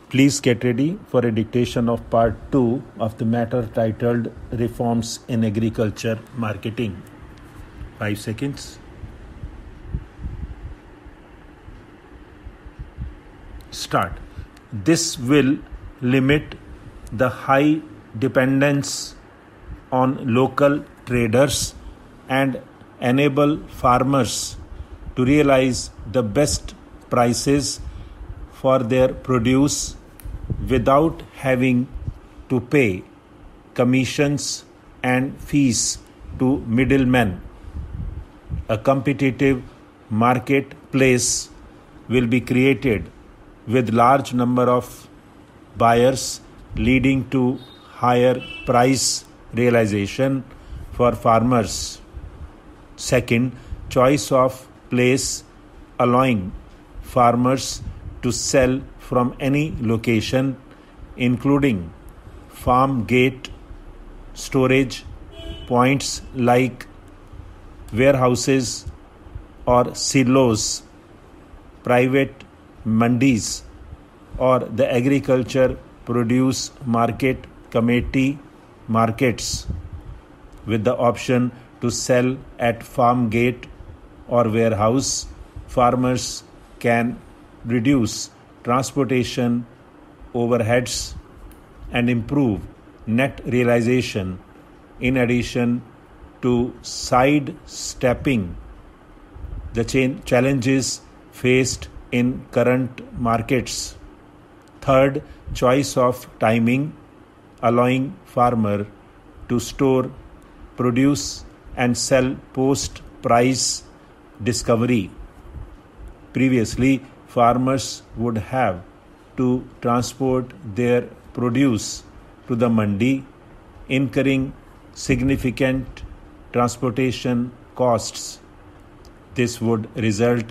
Please get ready for a dictation of part 2 of the matter titled Reforms in Agriculture Marketing. 5 seconds. Start. This will limit the high dependence on local traders and enable farmers to realize the best prices for their produce without having to pay commissions and fees to middlemen. A competitive marketplace will be created with large number of buyers, leading to higher price realization for farmers. Second, choice of place allowing farmers to sell from any location, including farm gate storage points like warehouses or silos, private mandis, or the agriculture produce market committee markets, with the option to sell at farm gate or warehouse. Farmers can reduce transportation overheads and improve net realization, in addition to sidestepping the challenges faced in current markets. Third, choice of timing, allowing farmer to store produce and sell post-price discovery. Previously, farmers would have to transport their produce to the mandi, incurring significant transportation costs. This would result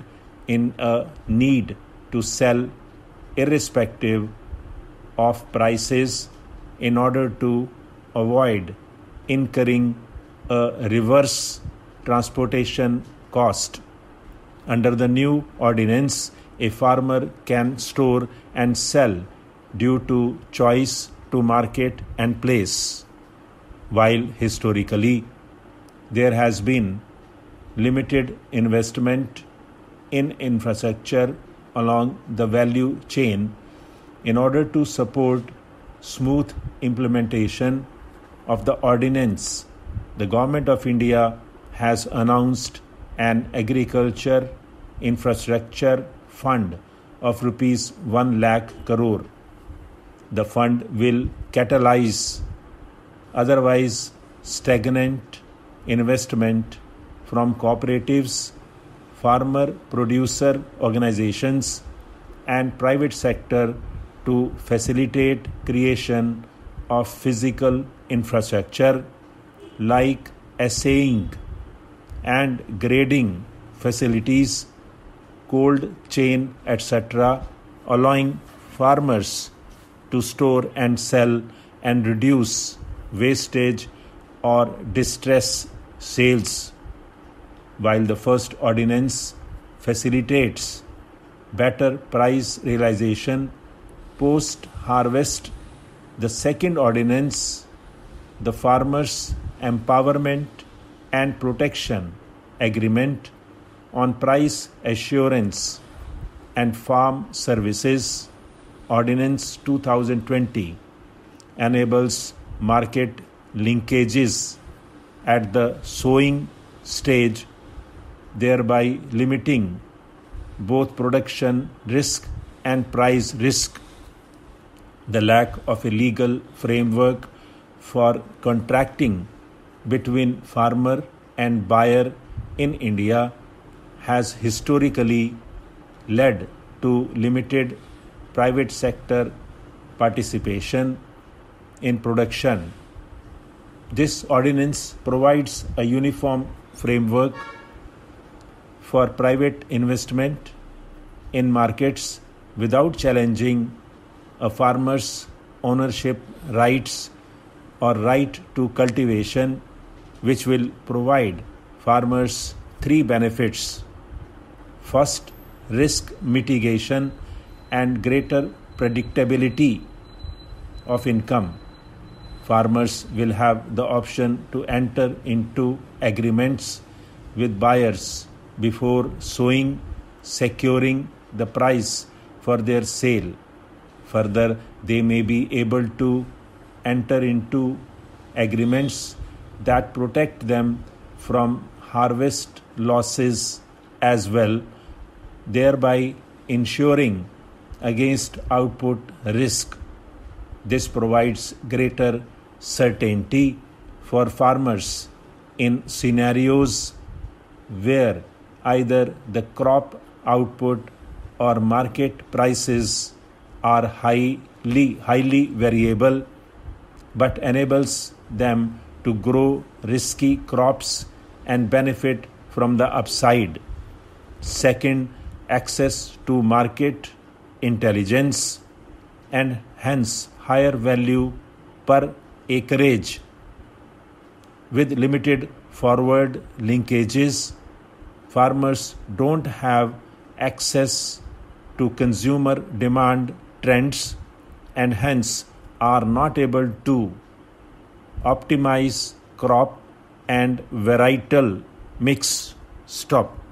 in a need to sell irrespective of prices in order to avoid incurring a reverse transportation cost. Under the new ordinance, a farmer can store and sell due to choice to market and place. While historically there has been limited investment in infrastructure along the value chain, in order to support smooth implementation of the ordinance, the Government of India has announced an agriculture infrastructure fund of rupees 1 lakh crore. The fund will catalyze otherwise stagnant investment from cooperatives, farmer-producer organizations, and private sector to facilitate creation of physical infrastructure like assaying and grading facilities, cold chain, etc., allowing farmers to store and sell and reduce wastage or distress sales. While the first ordinance facilitates better price realization post-harvest, the second ordinance, the Farmers' Empowerment and Protection Agreement on Price Assurance and Farm Services, Ordinance 2020, enables market linkages at the sowing stage, thereby limiting both production risk and price risk. The lack of a legal framework for contracting between farmer and buyer in India has historically led to limited private sector participation in production. This ordinance provides a uniform framework for private investment in markets without challenging a farmer's ownership rights or right to cultivation, which will provide farmers three benefits. First, risk mitigation and greater predictability of income. Farmers will have the option to enter into agreements with buyers before sowing, securing the price for their sale. Further, they may be able to enter into agreements that protect them from harvest losses as well, thereby ensuring against output risk. This provides greater certainty for farmers in scenarios where either the crop output or market prices are highly variable, but enables them to grow risky crops and benefit from the upside. Second, access to market intelligence and hence higher value per acreage. With limited forward linkages, farmers don't have access to consumer demand trends and hence are not able to optimize crop and varietal mix. Stop.